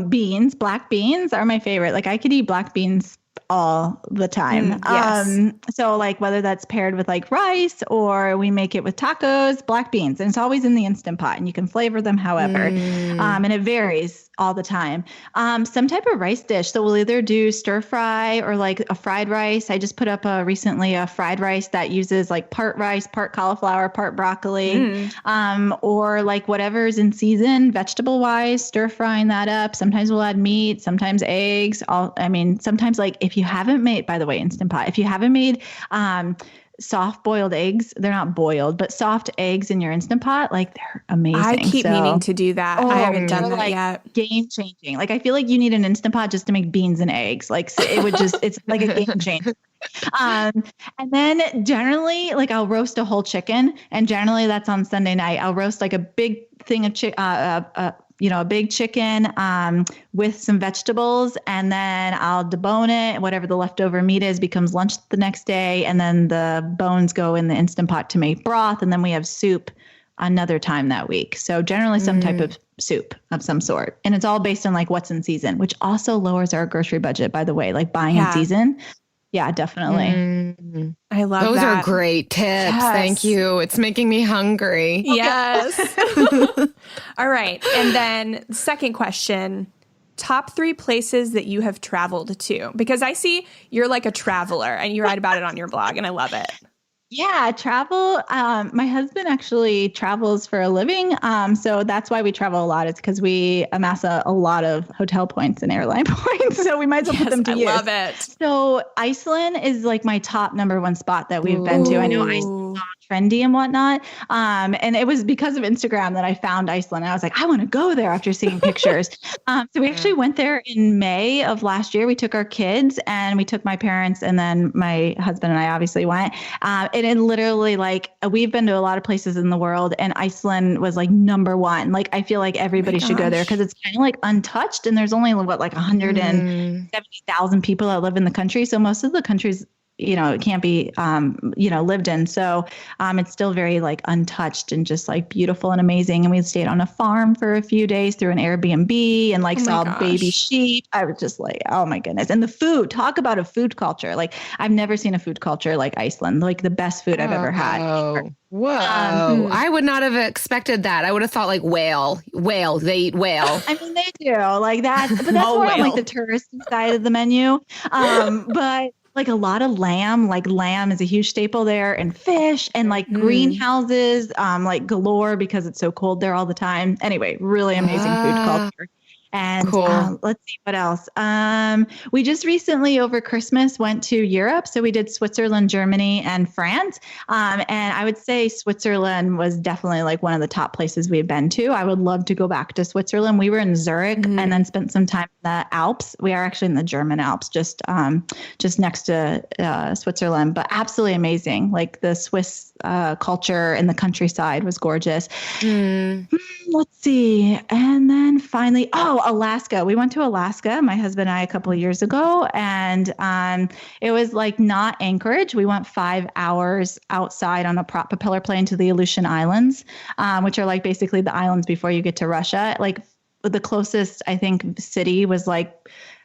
beans. Black beans are my favorite. Like I could eat black beans all the time. Yes. So like whether that's paired with like rice or we make it with tacos, black beans. And it's always in the Instant Pot and you can flavor them however. And it varies all the time. Some type of rice dish. So we'll either do stir fry or like a fried rice. I just put up recently a fried rice that uses like part rice, part cauliflower, part broccoli, or like whatever's in season, vegetable wise, stir frying that up. Sometimes we'll add meat, sometimes eggs. Sometimes like if you haven't made, by the way, Instant Pot, if you haven't made, soft boiled eggs, they're not boiled, but soft eggs in your Instant Pot, like they're amazing. I keep meaning to do that. I haven't done that yet. Game changing. Like I feel like you need an Instant Pot just to make beans and eggs. Like so it would just, it's like a game changer. And then generally like I'll roast a whole chicken, and generally that's on Sunday night. I'll roast like a big thing of a big chicken with some vegetables, and then I'll debone it. Whatever the leftover meat is becomes lunch the next day, and then the bones go in the Instant Pot to make broth, and then we have soup another time that week. So generally some type of soup of some sort, and it's all based on like what's in season, which also lowers our grocery budget, by the way, like buying in season. Yeah, definitely. I love those that. Are great tips. Yes. Thank you. It's making me hungry. Yes. All right. And then second question, top 3 places that you have traveled to, because I see you're like a traveler and you write about it on your blog and I love it. Yeah, travel. My husband actually travels for a living. So that's why we travel a lot. It's because we amass a lot of hotel points and airline points. So we might as well put them to use. I love it. So Iceland is like my top number 1 spot that we've been to. I know all trendy and whatnot. And it was because of Instagram that I found Iceland. I was like, I want to go there after seeing pictures. So we actually went there in May of last year. We took our kids and we took my parents, and then my husband and I obviously went. And it literally, like, we've been to a lot of places in the world, and Iceland was like number one. Like, I feel like everybody should go there because it's kind of like untouched, and there's only like 170,000 people that live in the country. So most of the countries, it can't be, lived in. So it's still very like untouched and just like beautiful and amazing. And we stayed on a farm for a few days through an Airbnb and saw baby sheep. I was just like, oh my goodness. And the food, talk about a food culture. Like, I've never seen a food culture like Iceland, like the best food I've ever had. Whoa. I would not have expected that. I would have thought like whale. They eat whale. I mean, they do like that, but that's more on like the touristy side of the menu. But like a lot of lamb, like lamb is a huge staple there, and fish, and like greenhouses, like galore because it's so cold there all the time. Anyway, really amazing food culture. And let's see what else. We just recently over Christmas went to Europe. So we did Switzerland, Germany, and France. And I would say Switzerland was definitely like one of the top places we had been to. I would love to go back to Switzerland. We were in Zurich and then spent some time in the Alps. We are actually in the German Alps, just next to Switzerland, but absolutely amazing. Like the Swiss culture in the countryside was gorgeous. Let's see. And then finally, Alaska. We went to Alaska, my husband and I, a couple of years ago. And it was like not Anchorage. We went 5 hours outside on a propeller plane to the Aleutian Islands, which are like basically the islands before you get to Russia. Like the closest, I think, city was like,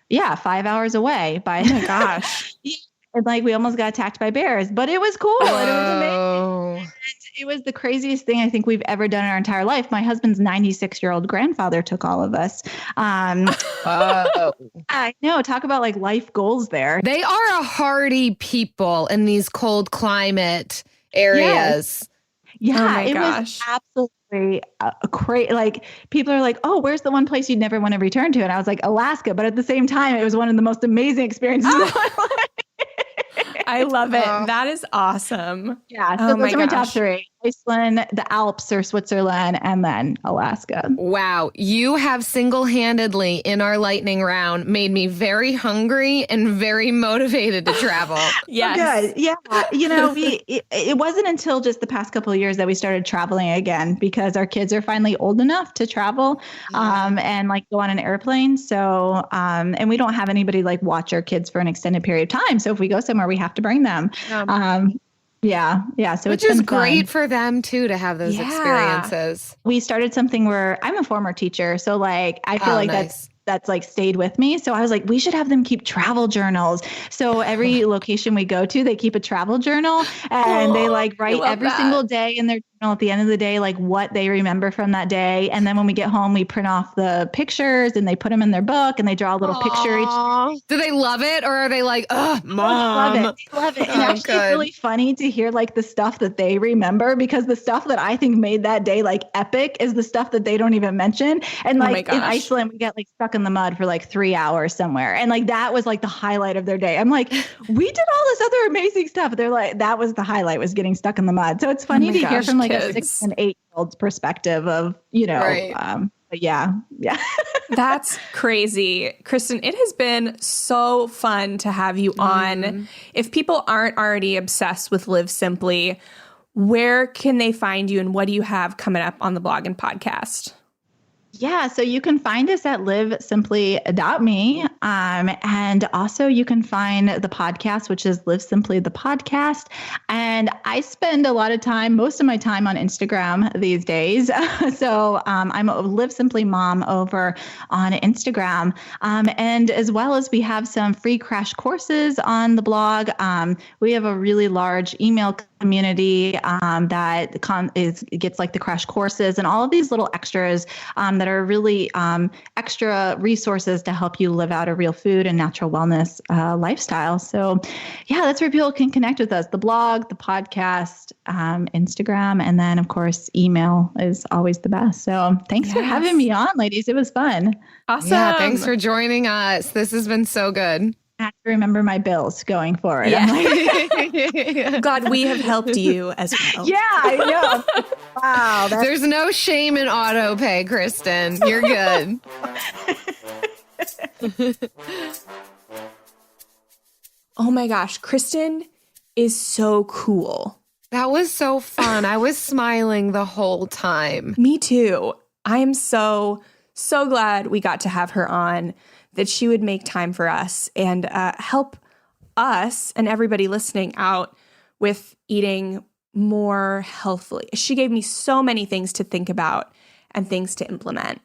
5 hours away by, oh my gosh. And like we almost got attacked by bears, but it was cool. And it was amazing. And it was the craziest thing I think we've ever done in our entire life. My husband's 96-year-old grandfather took all of us. I know. Talk about like life goals there. They are a hardy people in these cold climate areas. Yeah, oh my it gosh. was absolutely crazy. Like people are like, "Oh, where's the one place you'd never want to return to?" And I was like, "Alaska." But at the same time, it was one of the most amazing experiences of my life. I love it. That is awesome. Yeah. So those are my top three: Iceland, the Alps or Switzerland, and then Alaska. Wow. You have single-handedly in our lightning round made me very hungry and very motivated to travel. Yes. Good. Yeah. It wasn't until just the past couple of years that we started traveling again because our kids are finally old enough to travel and like go on an airplane. So, and we don't have anybody like watch our kids for an extended period of time. So if we go somewhere, we have to bring them. Yeah. So which is great for them too, to have those experiences. We started something where I'm a former teacher. So like, I feel like that's like stayed with me. So I was like, we should have them keep travel journals. So every location we go to, they keep a travel journal and they like write every single day in their journal at the end of the day, like what they remember from that day. And then when we get home, we print off the pictures and they put them in their book and they draw a little picture each. Do they love it? Or are they like, oh, Mom? They love it. And actually it's really funny to hear like the stuff that they remember because the stuff that I think made that day like epic is the stuff that they don't even mention. And like in Iceland, we got like stuck in the mud for like 3 hours somewhere. And like, that was like the highlight of their day. I'm like, we did all this other amazing stuff. They're like, that was the highlight, was getting stuck in the mud. So it's funny to hear from like a 6 and 8-year-old's perspective of, but yeah. That's crazy. Kristen, it has been so fun to have you on. If people aren't already obsessed with Live Simply, where can they find you and what do you have coming up on the blog and podcast? Yeah, so you can find us at livesimply.me. And also you can find the podcast, which is Live Simply the Podcast. And I spend a lot of time, most of my time on Instagram these days. So I'm a Live Simply mom over on Instagram. And as well as we have some free crash courses on the blog. We have a really large email community that gets like the crash courses and all of these little extras that are really extra resources to help you live out a real food and natural wellness lifestyle. So yeah, that's where people can connect with us. The blog, the podcast, Instagram, and then of course, email is always the best. So thanks for having me on, ladies. It was fun. Awesome. Yeah, thanks for joining us. This has been so good. have to remember my bills going forward. Yeah. I'm like, God, we have helped you as well. yeah, I know. Wow. There's no shame in auto pay, Kristen. You're good. Oh my gosh, Kristin is so cool. That was so fun. I was smiling the whole time. Me too. I am so glad we got to have her on, that she would make time for us and help us and everybody listening out with eating more healthfully. She gave me so many things to think about and things to implement.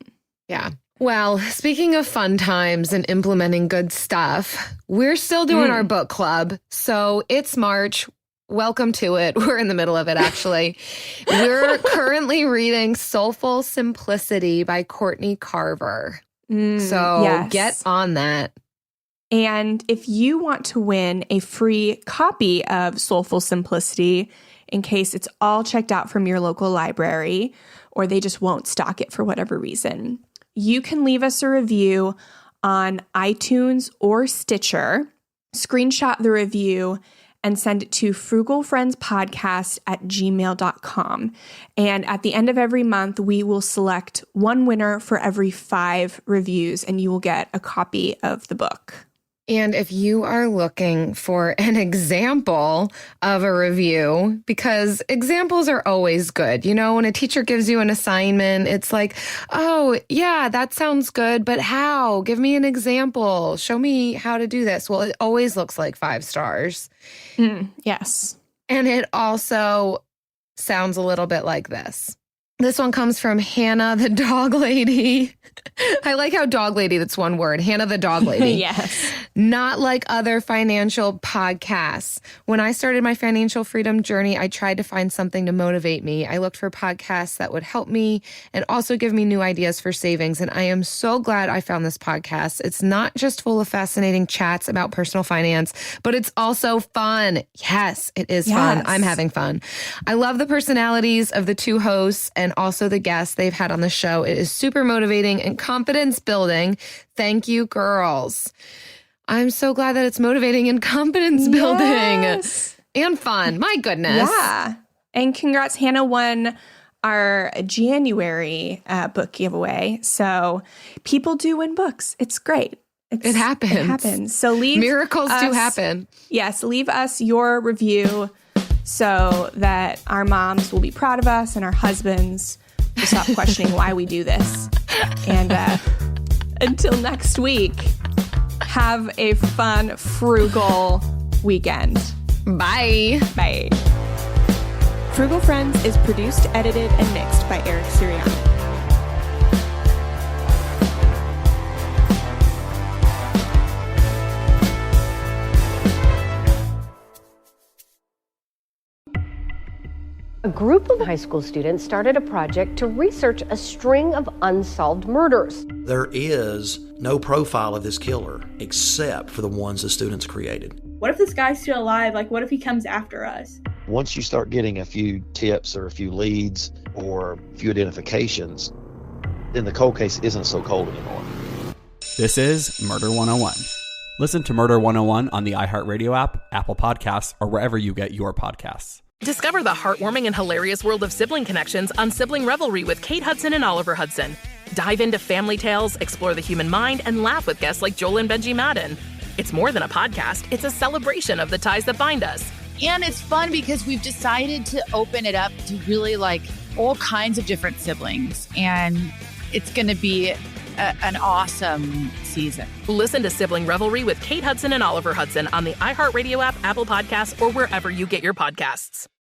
Yeah. Well, speaking of fun times and implementing good stuff, we're still doing our book club. So it's March. Welcome to it. We're in the middle of it, actually. We're currently reading Soulful Simplicity by Courtney Carver. So get on that. And if you want to win a free copy of Soulful Simplicity, in case it's all checked out from your local library, or they just won't stock it for whatever reason, you can leave us a review on iTunes or Stitcher, screenshot the review, and send it to frugalfriendspodcast@gmail.com. And at the end of every month, we will select one winner for every 5 reviews, and you will get a copy of the book. And if you are looking for an example of a review, because examples are always good. You know, when a teacher gives you an assignment, it's like, oh, yeah, that sounds good, but how? Give me an example. Show me how to do this. Well, it always looks like 5 stars. Yes. And it also sounds a little bit like this. This one comes from Hannah the Dog Lady. I like how dog lady, that's one word. Hannah the Dog Lady. Yes. Not like other financial podcasts. When I started my financial freedom journey, I tried to find something to motivate me. I looked for podcasts that would help me and also give me new ideas for savings. And I am so glad I found this podcast. It's not just full of fascinating chats about personal finance, but it's also fun. Yes, it is fun. I'm having fun. I love the personalities of the 2 hosts and also the guests they've had on the show. It is super motivating and confidence building. Thank you, girls. I'm so glad that it's motivating and confidence building and fun. My goodness. Yeah. And congrats, Hannah won our January book giveaway. So people do win books. It's great. It happens. It happens. So miracles do happen. Yes. Leave us your review so that our moms will be proud of us and our husbands will stop questioning why we do this. And until next week, have a fun, frugal weekend. Bye. Bye. Frugal Friends is produced, edited, and mixed by Eric Sirianni. A group of high school students started a project to research a string of unsolved murders. There is no profile of this killer except for the ones the students created. What if this guy's still alive? Like, what if he comes after us? Once you start getting a few tips or a few leads or a few identifications, then the cold case isn't so cold anymore. This is Murder 101. Listen to Murder 101 on the iHeartRadio app, Apple Podcasts, or wherever you get your podcasts. Discover the heartwarming and hilarious world of sibling connections on Sibling Revelry with Kate Hudson and Oliver Hudson. Dive into family tales, explore the human mind, and laugh with guests like Joel and Benji Madden. It's more than a podcast, it's a celebration of the ties that bind us. And it's fun because we've decided to open it up to really like all kinds of different siblings. And it's going to be an awesome season. Listen to Sibling Revelry with Kate Hudson and Oliver Hudson on the iHeartRadio app, Apple Podcasts, or wherever you get your podcasts.